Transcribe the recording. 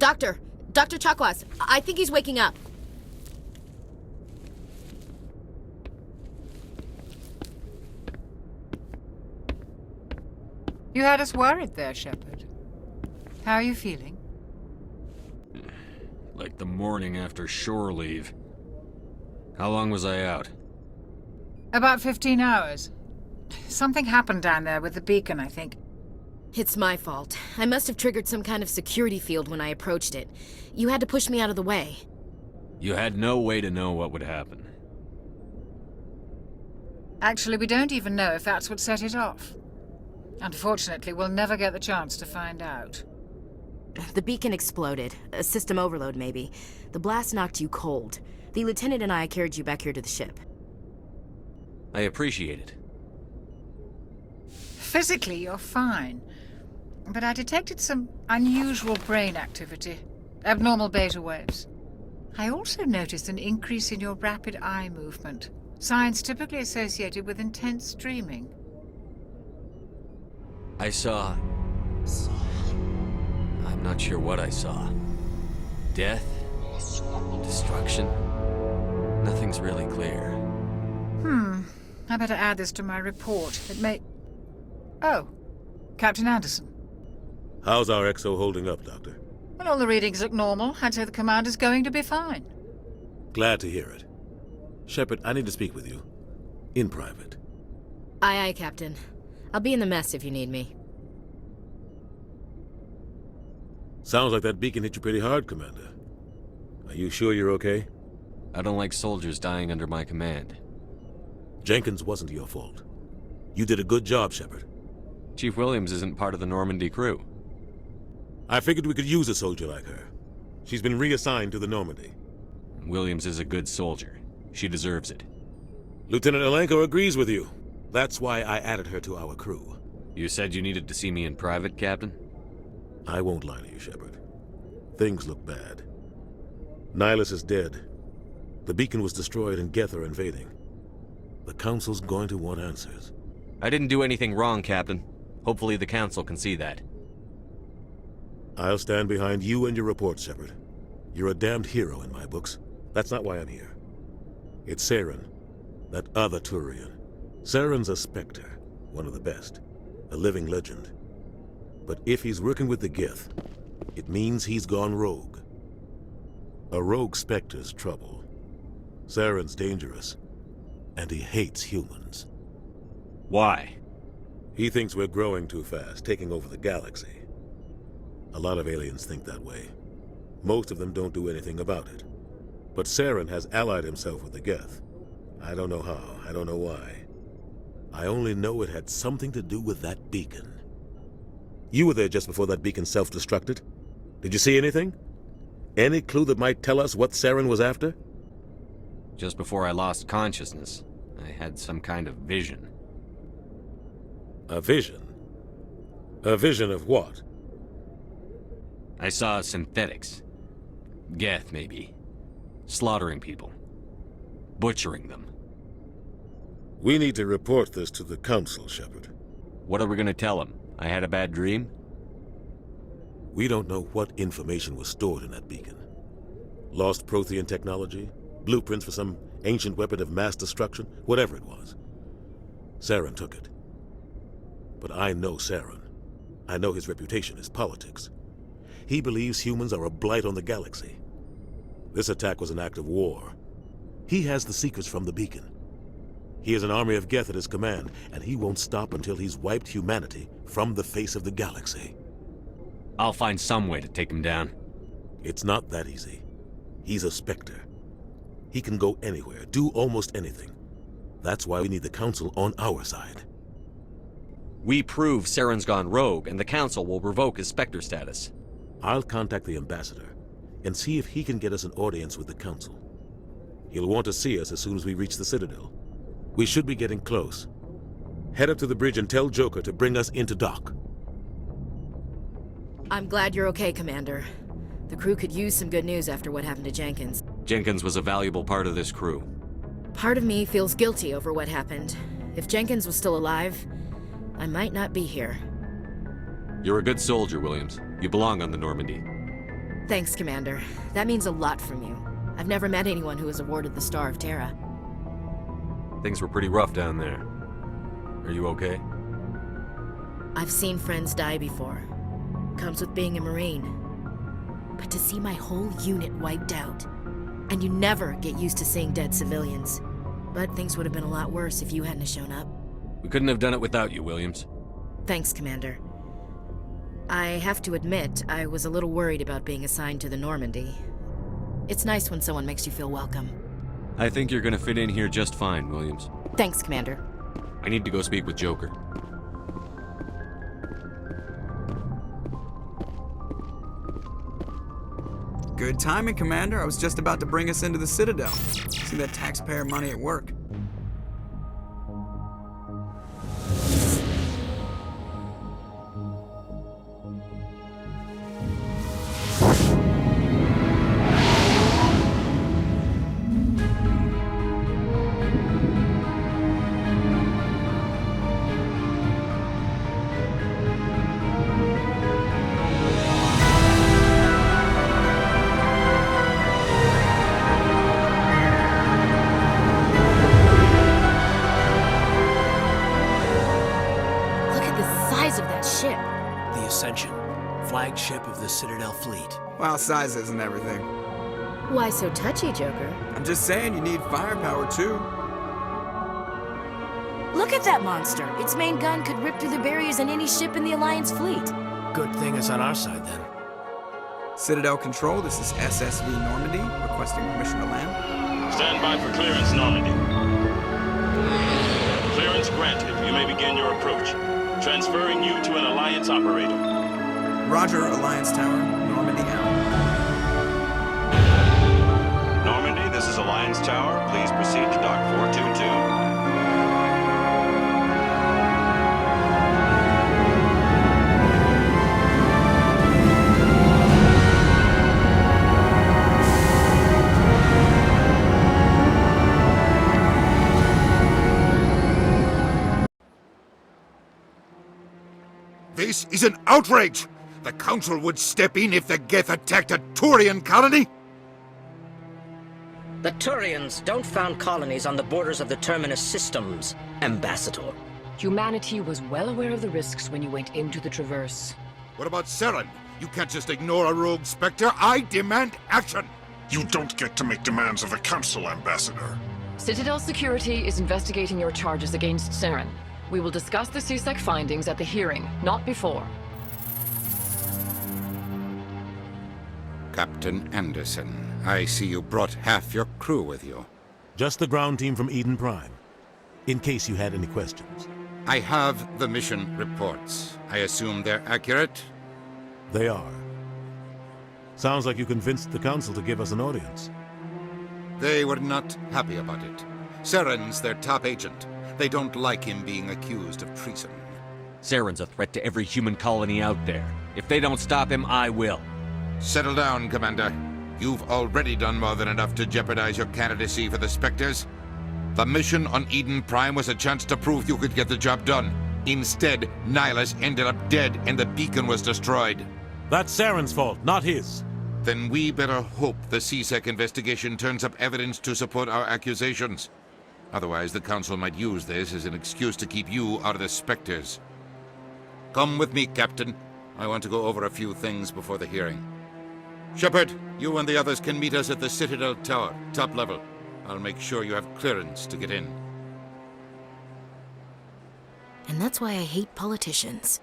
Dr. Chakwas, I think he's waking up. You had us worried there, Shepard. How are you feeling? Like the morning after shore leave. How long was I out? About 15 hours. Something happened down there with the beacon, I think. It's my fault. I must have triggered some kind of security field when I approached it. You had to push me out of the way. You had no way to know what would happen. Actually, we don't even know if that's what set it off. Unfortunately, we'll never get the chance to find out. The beacon exploded. A system overload, maybe. The blast knocked you cold. The lieutenant and I carried you back here to the ship. I appreciate it. Physically, you're fine. But I detected some unusual brain activity. Abnormal beta waves. I also noticed an increase in your rapid eye movement. Signs typically associated with intense dreaming. I saw... I'm not sure what I saw. Death? Destruction? Nothing's really clear. I better add this to my report. It may... Oh, Captain Anderson. How's our XO holding up, Doctor? Well, all the readings look normal. I'd say the commander's going to be fine. Glad to hear it. Shepard, I need to speak with you. In private. Aye, aye, Captain. I'll be in the mess if you need me. Sounds like that beacon hit you pretty hard, Commander. Are you sure you're okay? I don't like soldiers dying under my command. Jenkins wasn't your fault. You did a good job, Shepard. Chief Williams isn't part of the Normandy crew. I figured we could use a soldier like her. She's been reassigned to the Normandy. Williams is a good soldier. She deserves it. Lieutenant Alenko agrees with you. That's why I added her to our crew. You said you needed to see me in private, Captain? I won't lie to you, Shepard. Things look bad. Nihilus is dead. The beacon was destroyed and Geth are invading. The Council's going to want answers. I didn't do anything wrong, Captain. Hopefully the Council can see that. I'll stand behind you and your report, Shepard. You're a damned hero in my books. That's not why I'm here. It's Saren, that other Turian. Saren's a Spectre, one of the best. A living legend. But if he's working with the Geth, it means he's gone rogue. A rogue Spectre's trouble. Saren's dangerous, and he hates humans. Why? He thinks we're growing too fast, taking over the galaxy. A lot of aliens think that way. Most of them don't do anything about it. But Saren has allied himself with the Geth. I don't know how, I don't know why. I only know it had something to do with that beacon. You were there just before that beacon self-destructed. Did you see anything? Any clue that might tell us what Saren was after? Just before I lost consciousness, I had some kind of vision. A vision? A vision of what? I saw synthetics. Geth, maybe. Slaughtering people. Butchering them. We need to report this to the Council, Shepard. What are we gonna tell them? I had a bad dream? We don't know what information was stored in that beacon. Lost Prothean technology? Blueprints for some ancient weapon of mass destruction? Whatever it was. Saren took it. But I know Saren. I know his reputation is politics. He believes humans are a blight on the galaxy. This attack was an act of war. He has the secrets from the beacon. He has an army of Geth at his command, and he won't stop until he's wiped humanity from the face of the galaxy. I'll find some way to take him down. It's not that easy. He's a Spectre. He can go anywhere, do almost anything. That's why we need the Council on our side. We prove Saren's gone rogue, and the Council will revoke his Spectre status. I'll contact the Ambassador and see if he can get us an audience with the Council. He'll want to see us as soon as we reach the Citadel. We should be getting close. Head up to the bridge and tell Joker to bring us into dock. I'm glad you're okay, Commander. The crew could use some good news after what happened to Jenkins. Jenkins was a valuable part of this crew. Part of me feels guilty over what happened. If Jenkins was still alive, I might not be here. You're a good soldier, Williams. You belong on the Normandy. Thanks, Commander. That means a lot from you. I've never met anyone who was awarded the Star of Terra. Things were pretty rough down there. Are you okay? I've seen friends die before. Comes with being a Marine. But to see my whole unit wiped out, and you never get used to seeing dead civilians. But things would have been a lot worse if you hadn't shown up. We couldn't have done it without you, Williams. Thanks, Commander. I have to admit, I was a little worried about being assigned to the Normandy. It's nice when someone makes you feel welcome. I think you're gonna fit in here just fine, Williams. Thanks, Commander. I need to go speak with Joker. Good timing, Commander. I was just about to bring us into the Citadel. See that taxpayer money at work. Flagship of the Citadel fleet. Well, size isn't everything. Why so touchy, Joker? I'm just saying you need firepower too. Look at that monster! Its main gun could rip through the barriers in any ship in the Alliance fleet. Good thing it's on our side then. Citadel Control, this is SSV Normandy, requesting permission to land. Stand by for clearance, Normandy. Clearance granted. You may begin your approach. Transferring you to an Alliance operator. Roger, Alliance Tower, Normandy out. Normandy, this is Alliance Tower. Please proceed to Dock 422. This is an outrage! The Council would step in if the Geth attacked a Turian colony? The Turians don't found colonies on the borders of the Terminus systems, Ambassador. Humanity was well aware of the risks when you went into the Traverse. What about Saren? You can't just ignore a rogue Spectre. I demand action! You don't get to make demands of the Council, Ambassador. Citadel Security is investigating your charges against Saren. We will discuss the CSEC findings at the hearing, not before. Captain Anderson, I see you brought half your crew with you. Just the ground team from Eden Prime, in case you had any questions. I have the mission reports. I assume they're accurate? They are. Sounds like you convinced the Council to give us an audience. They were not happy about it. Saren's their top agent. They don't like him being accused of treason. Saren's a threat to every human colony out there. If they don't stop him, I will. Settle down, Commander. You've already done more than enough to jeopardize your candidacy for the Spectres. The mission on Eden Prime was a chance to prove you could get the job done. Instead, Nihilus ended up dead and the beacon was destroyed. That's Saren's fault, not his. Then we better hope the CSEC investigation turns up evidence to support our accusations. Otherwise, the Council might use this as an excuse to keep you out of the Spectres. Come with me, Captain. I want to go over a few things before the hearing. Shepard, you and the others can meet us at the Citadel Tower, top level. I'll make sure you have clearance to get in. And that's why I hate politicians.